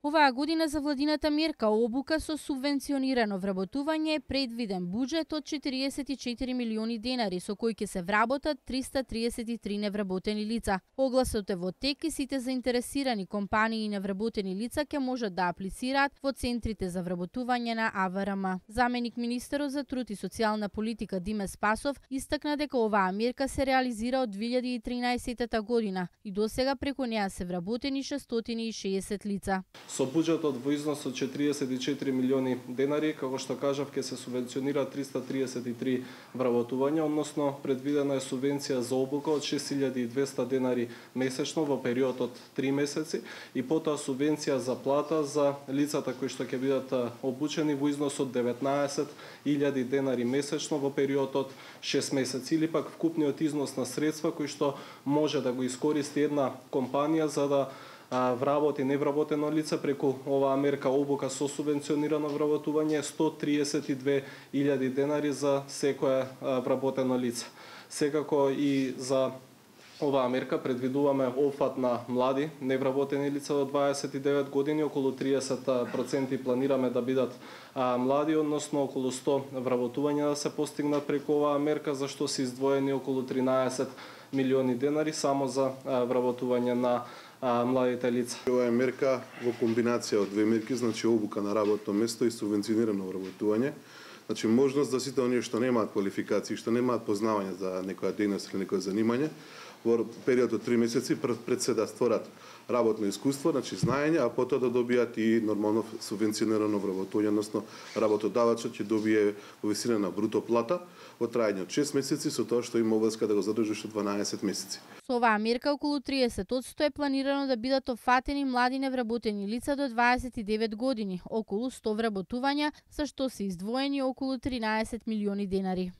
Оваа година за владината мерка обука со субвенционирано вработување е предвиден буџет од 44 милиони денари со кој ќе се вработат 333 невработени лица. Огласот е во тек и сите заинтересирани компании и невработени лица ќе можат да аплицираат во центрите за вработување на АВРМ. Заменик министерот за труд и социјална политика Диме Спасов истакна дека оваа мерка се реализира од 2013 година и досега преку неа се вработени 660 лица. Со буџетот во износ од 44 милиони денари, како што кажав, ќе се субвенционира 333 вработувања, односно предвидена е субвенција за обука од 6200 денари месечно во период од 3 месеци и потоа субвенција за плата за лицата кои што ќе бидат обучени во износ од 19.000 денари месечно во период од 6 месеци или пак вкупниот износ на средства кои што може да го искористи една компанија за да вработи невработено лице преку оваа мерка обука со субвенционирано вработување 132.000 денари за секое вработено лице. Секако и за оваа мерка предвидуваме опфат на млади невработени лица до 29 години, околу 30% планираме да бидат млади, односно околу 100 вработувања да се постигнат преку оваа мерка, за што се издвоени околу 13 милиони денари само за вработување на младите лица. Ова е мерка во комбинација од две мерки, значи обука на работно место и субвенционирано вработување. Значи можност за сите оние што немаат квалификации, што немаат познавање за некоја дејност или некое занимање, во период од 3 месеци пред се да створат работно искуство, значи знаење, а потоа да добијат и нормално субвенционирано вработување, односно работодавачот ќе добие повисина на бруто плата во трајање од 6 месеци со тоа што има обврска да го задржи уште 12 месеци. Со оваа мерка околу 30% е планирано да бидат опфатени млади невработени лица до 29 години, околу 100 вработувања, за што се издвоени околу 13 милиони денари.